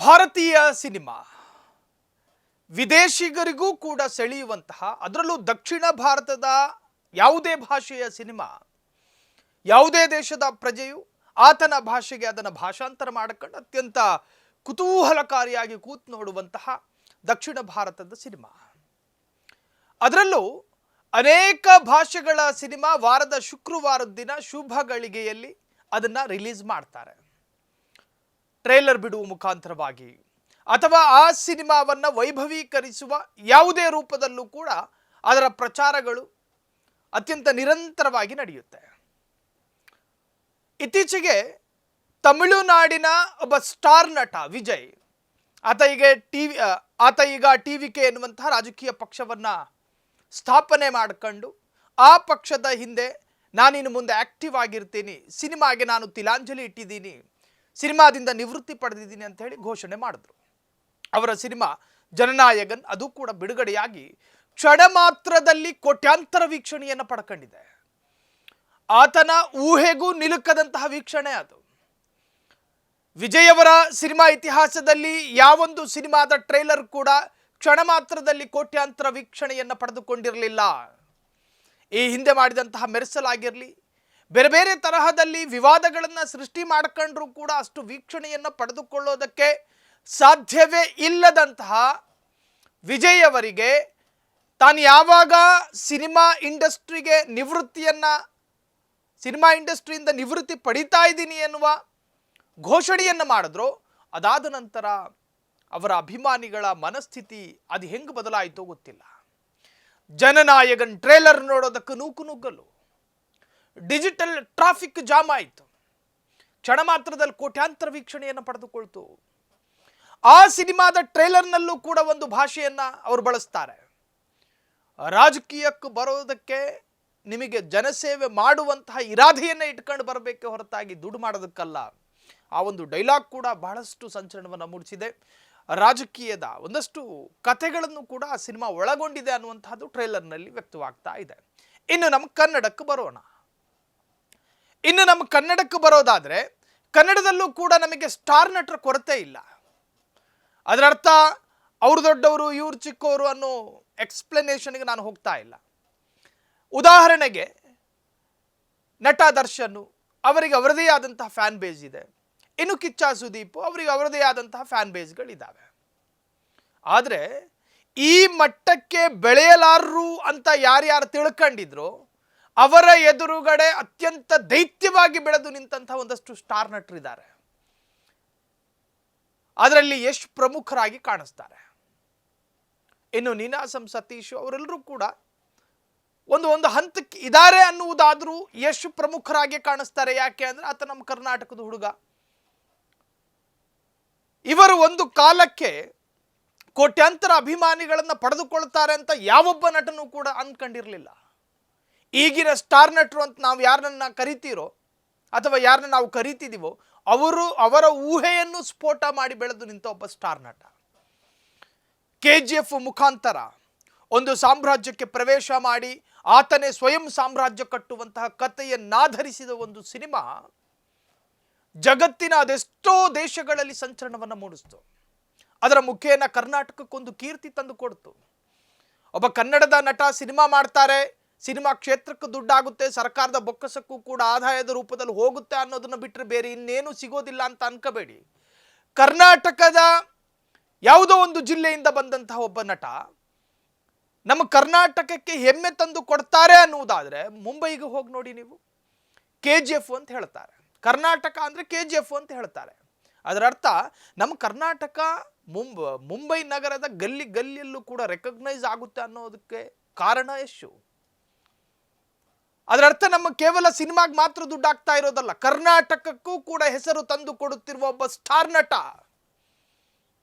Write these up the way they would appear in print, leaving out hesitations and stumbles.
ಭಾರತೀಯ ಸಿನಿಮಾ ವಿದೇಶಿಗರಿಗೂ ಕೂಡ ಸೆಳೆಯುವಂತಹ, ಅದರಲ್ಲೂ ದಕ್ಷಿಣ ಭಾರತದ ಯಾವುದೇ ಭಾಷೆಯ ಸಿನಿಮಾ, ಯಾವುದೇ ದೇಶದ ಪ್ರಜೆಯು ಆತನ ಭಾಷೆಗೆ ಅದನ್ನು ಭಾಷಾಂತರ ಮಾಡಿಕೊಂಡು ಅತ್ಯಂತ ಕುತೂಹಲಕಾರಿಯಾಗಿ ಕೂತು ನೋಡುವಂತಹ ದಕ್ಷಿಣ ಭಾರತದ ಸಿನಿಮಾ. ಅದರಲ್ಲೂ ಅನೇಕ ಭಾಷೆಗಳ ಸಿನಿಮಾ ವಾರದ ಶುಕ್ರವಾರದ ದಿನ ಶುಭ ಗಳಿಗೆಯಲ್ಲಿ ಅದನ್ನು ರಿಲೀಸ್ ಮಾಡ್ತಾರೆ. ಟ್ರೇಲರ್ ಬಿಡುವ ಮುಖಾಂತರವಾಗಿ ಅಥವಾ ಆ ಸಿನಿಮಾವನ್ನು ವೈಭವೀಕರಿಸುವ ಯಾವುದೇ ರೂಪದಲ್ಲೂ ಕೂಡ ಅದರ ಪ್ರಚಾರಗಳು ಅತ್ಯಂತ ನಿರಂತರವಾಗಿ ನಡೆಯುತ್ತೆ. ಇತ್ತೀಚೆಗೆ ತಮಿಳುನಾಡಿನ ಒಬ್ಬ ಸ್ಟಾರ್ ನಟ ವಿಜಯ್, ಆತ ಈಗ ಟಿವಿಕೆ ಎನ್ನುವಂತಹ ರಾಜಕೀಯ ಪಕ್ಷವನ್ನು ಸ್ಥಾಪನೆ ಮಾಡಿಕೊಂಡು ಆ ಪಕ್ಷದ ಹಿಂದೆ ನಾನಿನ್ನು ಮುಂದೆ ಆಕ್ಟಿವ್ ಆಗಿರ್ತೀನಿ, ಸಿನಿಮಾಗೆ ನಾನು ತಿಲಾಂಜಲಿ ಇಟ್ಟಿದ್ದೀನಿ, ಸಿನಿಮಾದಿಂದ ನಿವೃತ್ತಿ ಪಡೆದಿದ್ದೀನಿ ಅಂತ ಹೇಳಿ ಘೋಷಣೆ ಮಾಡಿದ್ರು. ಅವರ ಸಿನಿಮಾ ಜನನಾಯಕನ್ ಅದು ಕೂಡ ಬಿಡುಗಡೆಯಾಗಿ ಕ್ಷಣ ಮಾತ್ರದಲ್ಲಿ ಕೋಟ್ಯಾಂತರ ವೀಕ್ಷಣೆಯನ್ನು ಪಡ್ಕೊಂಡಿದೆ. ಆತನ ಊಹೆಗೂ ನಿಲುಕದಂತಹ ವೀಕ್ಷಣೆ ಅದು. ವಿಜಯ್ ಅವರ ಸಿನಿಮಾ ಇತಿಹಾಸದಲ್ಲಿ ಯಾವೊಂದು ಸಿನಿಮಾದ ಟ್ರೇಲರ್ ಕೂಡ ಕ್ಷಣ ಮಾತ್ರದಲ್ಲಿ ಕೋಟ್ಯಾಂತರ ವೀಕ್ಷಣೆಯನ್ನು ಪಡೆದುಕೊಂಡಿರಲಿಲ್ಲ. ಈ ಹಿಂದೆ ಮಾಡಿದಂತಹ ಮೆರೆಸಲಾಗಿರಲಿ, ಬೇರೆ ಬೇರೆ ತರಹದಲ್ಲಿ ವಿವಾದಗಳನ್ನು ಸೃಷ್ಟಿ ಮಾಡ್ಕೊಂಡ್ರೂ ಕೂಡ ಅಷ್ಟು ವೀಕ್ಷಣೆಯನ್ನು ಪಡೆದುಕೊಳ್ಳೋದಕ್ಕೆ ಸಾಧ್ಯವೇ ಇಲ್ಲದಂತಹ ವಿಜಯ್ ಅವರಿಗೆ ತಾನು ಯಾವಾಗ ಸಿನಿಮಾ ಇಂಡಸ್ಟ್ರಿಯಿಂದ ನಿವೃತ್ತಿ ಪಡಿತಾ ಇದ್ದೀನಿ ಎನ್ನುವ ಘೋಷಣೆಯನ್ನು ಮಾಡಿದ್ರು, ಅದಾದ ನಂತರ ಅವರ ಅಭಿಮಾನಿಗಳ ಮನಸ್ಥಿತಿ ಅದು ಹೆಂಗೆ ಬದಲಾಯಿತೋ ಗೊತ್ತಿಲ್ಲ. ಜನನಾಯಕನ್ ಟ್ರೇಲರ್ ನೋಡೋದಕ್ಕೆ ನುಗ್ಗಲು ಡಿಜಿಟಲ್ ಟ್ರಾಫಿಕ್ ಜಾಮ್ ಆಯಿತು. ಕ್ಷಣ ಮಾತ್ರದಲ್ಲಿ ಕೋಟ್ಯಾಂತರ ವೀಕ್ಷಣೆಯನ್ನು ಪಡೆದುಕೊಳ್ತು. ಆ ಸಿನಿಮಾದ ಟ್ರೇಲರ್ನಲ್ಲೂ ಕೂಡ ಒಂದು ಭಾಷೆಯನ್ನು ಅವರು ಬಳಸ್ತಾರೆ. ರಾಜಕೀಯಕ್ಕೆ ಬರೋದಕ್ಕೆ ನಿಮಗೆ ಜನಸೇವೆ ಮಾಡುವಂತಹ ಇರಾದೆಯನ್ನು ಇಟ್ಕೊಂಡು ಬರಬೇಕೆ ಹೊರತಾಗಿ ದುಡ್ಡು ಮಾಡೋದಕ್ಕಲ್ಲ. ಆ ಒಂದು ಡೈಲಾಗ್ ಕೂಡ ಬಹಳಷ್ಟು ಸಂಚಲನವನ್ನು ಮೂಡಿಸಿದೆ. ರಾಜಕೀಯದ ಒಂದಷ್ಟು ಕಥೆಗಳನ್ನು ಕೂಡ ಆ ಸಿನಿಮಾ ಒಳಗೊಂಡಿದೆ ಅನ್ನುವಂಥದ್ದು ಟ್ರೇಲರ್ನಲ್ಲಿ ವ್ಯಕ್ತವಾಗ್ತಾ ಇದೆ. ಇನ್ನು ನಮ್ಮ ಕನ್ನಡಕ್ಕೆ ಬರೋದಾದರೆ ಕನ್ನಡದಲ್ಲೂ ಕೂಡ ನಮಗೆ ಸ್ಟಾರ್ ನಟರ ಕೊರತೆ ಇಲ್ಲ. ಅದರ ಅರ್ಥ ಅವರು ದೊಡ್ಡವರು ಇವರು ಚಿಕ್ಕವರು ಅನ್ನೋ ಎಕ್ಸ್ಪ್ಲನೇಷನ್ಗೆ ನಾನು ಹೋಗ್ತಾ ಇಲ್ಲ. ಉದಾಹರಣೆಗೆ ನಟ ದರ್ಶನ್ ಅವರಿಗೆ ಅವರದೇ ಆದಂತಹ ಫ್ಯಾನ್ ಬೇಸ್ ಇದೆ. ಇನ್ನು ಕಿಚ್ಚ ಸುದೀಪ್ ಅವರಿಗೆ ಅವರದೇ ಆದಂತಹ ಫ್ಯಾನ್ ಬೇಸ್ಗಳಿದ್ದಾವೆ. ಆದರೆ ಈ ಮಟ್ಟಕ್ಕೆ ಬೆಳೆಯಲಾರರು ಅಂತ ಯಾರ್ಯಾರು ತಿಳ್ಕೊಂಡಿದ್ರು ಅವರ ಎದುರುಗಡೆ ಅತ್ಯಂತ ದೈತ್ಯವಾಗಿ ಬೆಳೆದು ನಿಂತಹ ಒಂದಷ್ಟು ಸ್ಟಾರ್ ನಟರಿದ್ದಾರೆ. ಅದರಲ್ಲಿ ಯಶ್ ಪ್ರಮುಖರಾಗಿ ಕಾಣಿಸ್ತಾರೆ. ಇನ್ನು ನೀನಾಸಂ ಸತೀಶ್ ಅವರೆಲ್ಲರೂ ಕೂಡ ಒಂದು ಹಂತಕ್ಕೆ ಇದ್ದಾರೆ ಅನ್ನುವುದಾದರೂ ಯಶ್ ಪ್ರಮುಖರಾಗಿ ಕಾಣಿಸ್ತಾರೆ. ಯಾಕೆ ಅಂದರೆ ಆತ ನಮ್ಮ ಕರ್ನಾಟಕದ ಹುಡುಗ. ಇವರು ಒಂದು ಕಾಲಕ್ಕೆ ಕೋಟ್ಯಾಂತರ ಅಭಿಮಾನಿಗಳನ್ನು ಪಡೆದುಕೊಳ್ತಾರೆ ಅಂತ ಯಾವೊಬ್ಬ ನಟನೂ ಕೂಡ ಅಂದ್ಕೊಂಡಿರಲಿಲ್ಲ. ಈಗಿನ ಸ್ಟಾರ್ ನಟರು ಅಂತ ನಾವು ಯಾರನ್ನ ಕರಿತೀರೋ ಅಥವಾ ಯಾರನ್ನ ನಾವು ಕರಿತಿದ್ದೀವೋ ಅವರ ಊಹೆಯನ್ನು ಸ್ಫೋಟ ಮಾಡಿ ಬೆಳೆದು ನಿಂತ ಒಬ್ಬ ಸ್ಟಾರ್ ನಟ. KGF ಮುಖಾಂತರ ಒಂದು ಸಾಮ್ರಾಜ್ಯಕ್ಕೆ ಪ್ರವೇಶ ಮಾಡಿ ಆತನೇ ಸ್ವಯಂ ಸಾಮ್ರಾಜ್ಯ ಕಟ್ಟುವಂತಹ ಕಥೆಯನ್ನಾಧರಿಸಿದ ಒಂದು ಸಿನಿಮಾ ಜಗತ್ತಿನ ಅದೆಷ್ಟೋ ದೇಶಗಳಲ್ಲಿ ಸಂಚಲನವನ್ನು ಮೂಡಿಸ್ತು. ಅದರ ಮುಖೇನ ಕರ್ನಾಟಕಕ್ಕೊಂದು ಕೀರ್ತಿ ತಂದು ಕೊಡ್ತು. ಒಬ್ಬ ಕನ್ನಡದ ನಟ ಸಿನಿಮಾ ಮಾಡ್ತಾರೆ, ಸಿನಿಮಾ ಕ್ಷೇತ್ರಕ್ಕೆ ದುಡ್ಡಾಗುತ್ತೆ, ಸರ್ಕಾರದ ಬೊಕ್ಕಸಕ್ಕೂ ಕೂಡ ಆದಾಯದ ರೂಪದಲ್ಲಿ ಹೋಗುತ್ತೆ ಅನ್ನೋದನ್ನು ಬಿಟ್ಟರೆ ಬೇರೆ ಇನ್ನೇನು ಸಿಗೋದಿಲ್ಲ ಅಂತ ಅನ್ಕೋಬೇಡಿ. ಕರ್ನಾಟಕದ ಯಾವುದೋ ಒಂದು ಜಿಲ್ಲೆಯಿಂದ ಬಂದಂತಹ ಒಬ್ಬ ನಟ ನಮ್ಮ ಕರ್ನಾಟಕಕ್ಕೆ ಹೆಮ್ಮೆ ತಂದು ಕೊಡ್ತಾರೆ ಅನ್ನುವುದಾದರೆ ಮುಂಬೈಗೆ ಹೋಗಿ ನೋಡಿ ನೀವು. KGF ಅಂತ ಹೇಳ್ತಾರೆ, ಕರ್ನಾಟಕ ಅಂದರೆ KGF ಅಂತ ಹೇಳ್ತಾರೆ. ಅದರ ಅರ್ಥ ನಮ್ಮ ಕರ್ನಾಟಕ ಮುಂಬೈ ನಗರದ ಗಲ್ಲಿಯಲ್ಲೂ ಕೂಡ ರೆಕಗ್ನೈಸ್ ಆಗುತ್ತೆ ಅನ್ನೋದಕ್ಕೆ ಕಾರಣ ಯಶು. ಅದರ ಅರ್ಥ ನಮ್ಮ ಕೇವಲ ಸಿನಿಮಾಗೆ ಮಾತ್ರ ದುಡ್ಡು ಆಗ್ತಾ ಇರೋದಲ್ಲ, ಕರ್ನಾಟಕಕ್ಕೂ ಕೂಡ ಹೆಸರು ತಂದು ಕೊಡುತ್ತಿರುವ ಒಬ್ಬ ಸ್ಟಾರ್ ನಟ.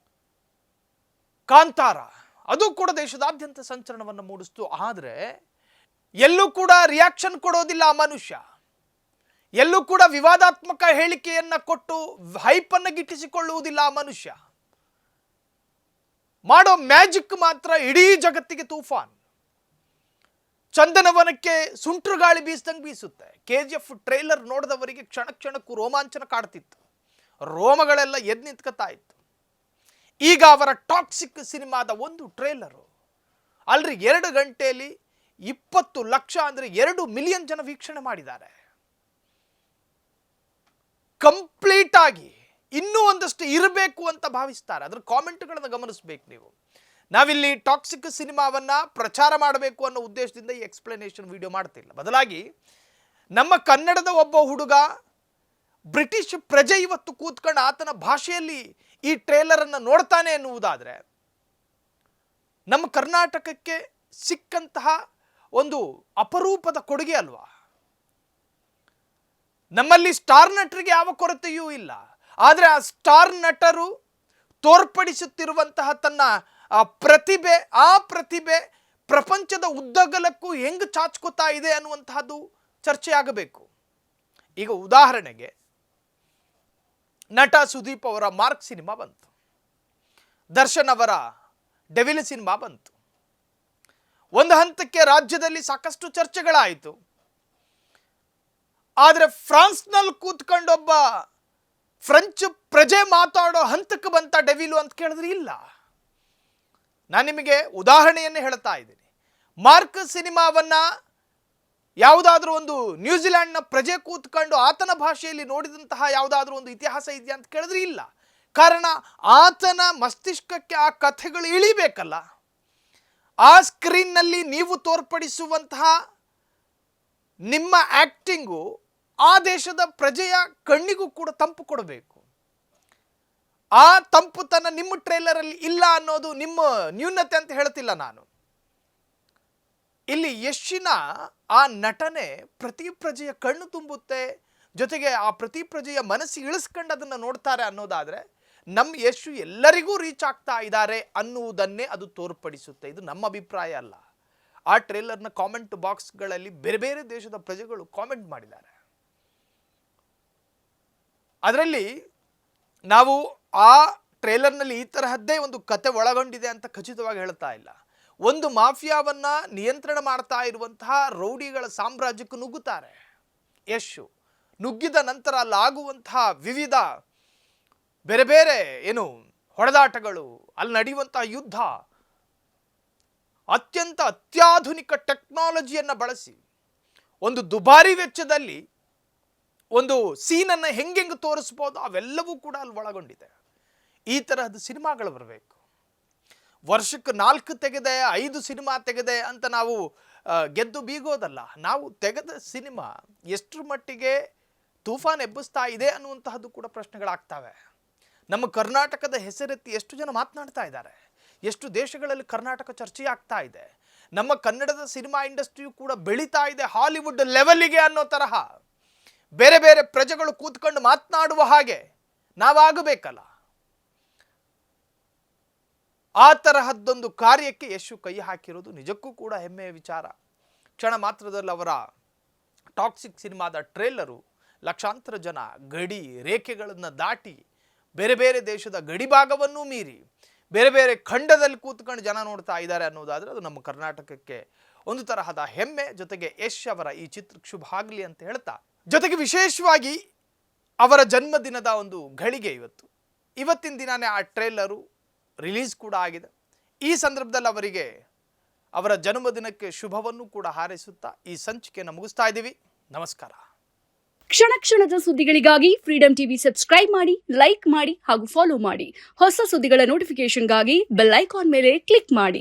ಕಾಂತಾರ ಅದು ಕೂಡ ದೇಶದಾದ್ಯಂತ ಸಂಚಲನವನ್ನು ಮೂಡಿಸ್ತು. ಆದರೆ ಎಲ್ಲೂ ಕೂಡ ರಿಯಾಕ್ಷನ್ ಕೊಡೋದಿಲ್ಲ ಆ ಮನುಷ್ಯ. ಎಲ್ಲೂ ಕೂಡ ವಿವಾದಾತ್ಮಕ ಹೇಳಿಕೆಯನ್ನು ಕೊಟ್ಟು ಹೈಪನ್ನು ಗಿಟ್ಟಿಸಿಕೊಳ್ಳುವುದಿಲ್ಲ ಆ ಮನುಷ್ಯ. ಮಾಡೋ ಮ್ಯಾಜಿಕ್ ಮಾತ್ರ ಇಡೀ ಜಗತ್ತಿಗೆ ತೂಫಾನ್. ಚಂದನವನಕ್ಕೆ ಸುಂಟ್ರು ಗಾಳಿ ಬೀಸ್ದಂಗೆ ಬೀಸುತ್ತೆ. KGF ಟ್ರೇಲರ್ ನೋಡಿದವರಿಗೆ ಕ್ಷಣಕ್ಕೂ ರೋಮಾಂಚನ ಕಾಡ್ತಿತ್ತು, ರೋಮಗಳೆಲ್ಲ ಎದ್ದು ನಿಂತ್ಕೊತಾ ಇತ್ತು. ಈಗ ಅವರ ಟಾಕ್ಸಿಕ್ ಸಿನಿಮಾದ ಒಂದು ಟ್ರೇಲರು ಅಲ್ರಿ 2 ಗಂಟೆಯಲ್ಲಿ 20 ಲಕ್ಷ ಅಂದರೆ 2 ಮಿಲಿಯನ್ ಜನ ವೀಕ್ಷಣೆ ಮಾಡಿದ್ದಾರೆ. ಕಂಪ್ಲೀಟ್ ಆಗಿ ಇನ್ನೂ ಒಂದಷ್ಟು ಇರಬೇಕು ಅಂತ ಭಾವಿಸ್ತಾರೆ. ಅದರ ಕಾಮೆಂಟ್ಗಳನ್ನು ಗಮನಿಸಬೇಕು ನೀವು. ನಾವಿಲ್ಲಿ ಟಾಕ್ಸಿಕ್ ಸಿನಿಮಾವನ್ನ ಪ್ರಚಾರ ಮಾಡಬೇಕು ಅನ್ನೋ ಉದ್ದೇಶದಿಂದ ಈ ಎಕ್ಸ್ಪ್ಲನೇಷನ್ ವಿಡಿಯೋ ಮಾಡ್ತಿಲ್ಲ. ಬದಲಾಗಿ ನಮ್ಮ ಕನ್ನಡದ ಒಬ್ಬ ಹುಡುಗ ಬ್ರಿಟಿಷ್ ಪ್ರಜೆ ಇವತ್ತು ಕೂತ್ಕೊಂಡು ಆತನ ಭಾಷೆಯಲ್ಲಿ ಈ ಟ್ರೇಲರ್ ಅನ್ನು ನೋಡ್ತಾನೆ ಎನ್ನುವುದಾದ್ರೆ ನಮ್ಮ ಕರ್ನಾಟಕಕ್ಕೆ ಸಿಕ್ಕಂತಹ ಒಂದು ಅಪರೂಪದ ಕೊಡುಗೆ ಅಲ್ವಾ. ನಮ್ಮಲ್ಲಿ ಸ್ಟಾರ್ ನಟರಿಗೆ ಯಾವ ಕೊರತೆಯೂ ಇಲ್ಲ. ಆದರೆ ಆ ಸ್ಟಾರ್ ನಟರು ತೋರ್ಪಡಿಸುತ್ತಿರುವಂತಹ ತನ್ನ ಪ್ರತಿಭೆ ಪ್ರಪಂಚದ ಉದ್ದಗಲಕ್ಕೂ ಹೆಂಗೆ ಚಾಚ್ಕೋತಾ ಇದೆ ಅನ್ನುವಂತಹದ್ದು ಚರ್ಚೆ ಆಗಬೇಕು. ಈಗ ಉದಾಹರಣೆಗೆ ನಟ ಸುದೀಪ್ ಅವರ ಮಾರ್ಕ್ ಸಿನಿಮಾ ಬಂತು, ದರ್ಶನ್ ಅವರ ಡೆವಿಲ್ ಸಿನಿಮಾ ಬಂತು. ಒಂದು ಹಂತಕ್ಕೆ ರಾಜ್ಯದಲ್ಲಿ ಸಾಕಷ್ಟು ಚರ್ಚೆಗಳಾಯಿತು. ಆದರೆ ಫ್ರಾನ್ಸ್ನಲ್ಲಿ ಕೂತ್ಕೊಂಡೊಬ್ಬ ಫ್ರೆಂಚ್ ಪ್ರಜೆ ಮಾತಾಡೋ ಹಂತಕ್ಕೆ ಬಂತ ಡೆವಿಲು ಅಂತ ಕೇಳಿದ್ರೆ ಇಲ್ಲ. ನಾನು ನಿಮಗೆ ಉದಾಹರಣೆಯನ್ನು ಹೇಳ್ತಾ ಇದ್ದೀನಿ. ಮಾರ್ಕ್ ಸಿನಿಮಾವನ್ನ ಯಾವುದಾದ್ರೂ ಒಂದು ನ್ಯೂಜಿಲೆಂಡ್ನ ಪ್ರಜೆ ಕೂತ್ಕೊಂಡು ಆತನ ಭಾಷೆಯಲ್ಲಿ ನೋಡಿದಂತಹ ಯಾವುದಾದ್ರೂ ಒಂದು ಇತಿಹಾಸ ಇದೆಯಾ ಅಂತ ಕೇಳಿದ್ರೆ ಇಲ್ಲ. ಕಾರಣ ಆತನ ಮಸ್ತಿಷ್ಕಕ್ಕೆ ಆ ಕಥೆಗಳು ಇಳಿಬೇಕಲ್ಲ. ಆ ಸ್ಕ್ರೀನ್ನಲ್ಲಿ ನೀವು ತೋರ್ಪಡಿಸುವಂತಹ ನಿಮ್ಮ ಆಕ್ಟಿಂಗು ಆ ದೇಶದ ಪ್ರಜೆಯ ಕಣ್ಣಿಗೂ ಕೂಡ ತಂಪು ಕೊಡಬೇಕು. ಆ ತಂಪುತನ ನಿಮ್ಮ ಟ್ರೇಲರಲ್ಲಿ ಇಲ್ಲ ಅನ್ನೋದು ನಿಮ್ಮ ನ್ಯೂನತೆ ಅಂತ ಹೇಳ್ತಿಲ್ಲ ನಾನು. ಇಲ್ಲಿ ಯಶ್ನ ಆ ನಟನೆ ಪ್ರತಿ ಪ್ರಜೆಯ ಕಣ್ಣು ತುಂಬುತ್ತೆ, ಜೊತೆಗೆ ಆ ಪ್ರತಿ ಪ್ರಜೆಯ ಮನಸ್ಸಿಗೆ ಇಳಿಸ್ಕೊಂಡು ಅದನ್ನು ನೋಡ್ತಾರೆ ಅನ್ನೋದಾದರೆ ನಮ್ಮ ಯಶ್ ಎಲ್ಲರಿಗೂ ರೀಚ್ ಆಗ್ತಾ ಇದ್ದಾರೆ ಅನ್ನುವುದನ್ನೇ ಅದು ತೋರ್ಪಡಿಸುತ್ತೆ. ಇದು ನಮ್ಮ ಅಭಿಪ್ರಾಯ ಅಲ್ಲ. ಆ ಟ್ರೇಲರ್ನ ಕಾಮೆಂಟ್ ಬಾಕ್ಸ್ಗಳಲ್ಲಿ ಬೇರೆ ಬೇರೆ ದೇಶದ ಪ್ರಜೆಗಳು ಕಾಮೆಂಟ್ ಮಾಡಿದ್ದಾರೆ. ಅದರಲ್ಲಿ ನಾವು ಆ ಟ್ರೇಲರ್ನಲ್ಲಿ ಈ ತರಹದ್ದೇ ಒಂದು ಕತೆ ಒಳಗೊಂಡಿದೆ ಅಂತ ಖಚಿತವಾಗಿ ಹೇಳ್ತಾ ಇಲ್ಲ. ಒಂದು ಮಾಫಿಯಾವನ್ನ ನಿಯಂತ್ರಣ ಮಾಡ್ತಾ ಇರುವಂತಹ ರೌಡಿಗಳ ಸಾಮ್ರಾಜ್ಯಕ್ಕೆ ನುಗ್ಗುತ್ತಾರೆ ಯಶ್. ನುಗ್ಗಿದ ನಂತರ ಅಲ್ಲಾಗುವಂತಹ ವಿವಿಧ ಬೇರೆ ಬೇರೆ ಹೊಡೆದಾಟಗಳು, ಅಲ್ಲಿ ನಡೆಯುವಂತಹ ಯುದ್ಧ, ಅತ್ಯಾಧುನಿಕ ಟೆಕ್ನಾಲಜಿಯನ್ನು ಬಳಸಿ ಒಂದು ದುಬಾರಿ ವೆಚ್ಚದಲ್ಲಿ ಒಂದು ಸೀನನ್ನು ಹೆಂಗೆಂಗೆ ತೋರಿಸ್ಬೋದು ಅವೆಲ್ಲವೂ ಕೂಡ ಅಲ್ಲಿ ಒಳಗೊಂಡಿದೆ. ಈ ತರಹದ ಸಿನಿಮಾಗಳು ಬರಬೇಕು. ವರ್ಷಕ್ಕೆ 4 ತೆಗೆದೆ 5 ಸಿನಿಮಾ ತೆಗೆದೆ ಅಂತ ನಾವು ಗೆದ್ದು ಬೀಗೋದಲ್ಲ. ನಾವು ತೆಗೆದ ಸಿನಿಮಾ ಎಷ್ಟರ ಮಟ್ಟಿಗೆ ತೂಫಾನ್ ಎಬ್ಬಿಸ್ತಾ ಇದೆ ಅನ್ನುವಂತಹದ್ದು ಕೂಡ ಪ್ರಶ್ನೆಗಳಾಗ್ತವೆ. ನಮ್ಮ ಕರ್ನಾಟಕದ ಹೆಸರೆತ್ತಿ ಎಷ್ಟು ಜನ ಮಾತನಾಡ್ತಾ ಇದ್ದಾರೆ, ಎಷ್ಟು ದೇಶಗಳಲ್ಲಿ ಕರ್ನಾಟಕ ಚರ್ಚೆ ಆಗ್ತಾ ಇದೆ. ನಮ್ಮ ಕನ್ನಡದ ಸಿನಿಮಾ ಇಂಡಸ್ಟ್ರಿಯು ಕೂಡ ಬೆಳೀತಾ ಇದೆ ಹಾಲಿವುಡ್ ಲೆವೆಲ್ಗೆ ಅನ್ನೋ ತರಹ. ಬೇರೆ ಬೇರೆ ಪ್ರಜೆಗಳು ಕೂತ್ಕೊಂಡು ಮಾತನಾಡುವ ಹಾಗೆ ನಾವಾಗಬೇಕಲ್ಲ. ಆ ತರಹದ್ದೊಂದು ಕಾರ್ಯಕ್ಕೆ ಯಶ್ ಕೈ ಹಾಕಿರೋದು ನಿಜಕ್ಕೂ ಕೂಡ ಹೆಮ್ಮೆಯ ವಿಚಾರ. ಕ್ಷಣ ಮಾತ್ರದಲ್ಲಿ ಅವರ ಟಾಕ್ಸಿಕ್ ಸಿನಿಮಾದ ಟ್ರೇಲರು ಲಕ್ಷಾಂತರ ಜನ ಗಡಿ ರೇಖೆಗಳನ್ನು ದಾಟಿ ಬೇರೆ ಬೇರೆ ದೇಶದ ಗಡಿ ಭಾಗವನ್ನೂ ಮೀರಿ ಬೇರೆ ಬೇರೆ ಖಂಡದಲ್ಲಿ ಕೂತ್ಕೊಂಡು ಜನ ನೋಡ್ತಾ ಇದ್ದಾರೆ ಅನ್ನೋದಾದರೆ ಅದು ನಮ್ಮ ಕರ್ನಾಟಕಕ್ಕೆ ಒಂದು ತರಹದ ಹೆಮ್ಮೆ. ಜೊತೆಗೆ ಯಶ್ ಅವರ ಈ ಚಿತ್ರಕ್ಕೆ ಶುಭ ಆಗಲಿ ಅಂತ ಹೇಳ್ತಾ, ಜೊತೆಗೆ ವಿಶೇಷವಾಗಿ ಅವರ ಜನ್ಮದಿನದ ಒಂದು ಘಳಿಗೆ ಇವತ್ತಿನ ದಿನಾನೇ ಆ ಟ್ರೇಲರು ರಿಲೀಸ್ ಕೂಡ ಆಗಿದೆ. ಈ ಸಂದರ್ಭದಲ್ಲಿ ಅವರಿಗೆ ಅವರ ಜನ್ಮದಿನಕ್ಕೆ ಶುಭವನ್ನು ಕೂಡ ಹಾರೈಸುತ್ತಾ ಈ ಸಂಚಿಕೆಯನ್ನು ಮುಗಿಸ್ತಾ ಇದ್ದೀವಿ. ನಮಸ್ಕಾರ. ಕ್ಷಣ ಕ್ಷಣದ ಸುದ್ದಿಗಳಿಗಾಗಿ ಫ್ರೀಡಂ ಟಿವಿ ಸಬ್ಸ್ಕ್ರೈಬ್ ಮಾಡಿ, ಲೈಕ್ ಮಾಡಿ ಹಾಗೂ ಫಾಲೋ ಮಾಡಿ. ಹೊಸ ಸುದ್ದಿಗಳ ನೋಟಿಫಿಕೇಶನ್ಗಾಗಿ ಬೆಲ್ ಐಕಾನ್ ಮೇಲೆ ಕ್ಲಿಕ್ ಮಾಡಿ.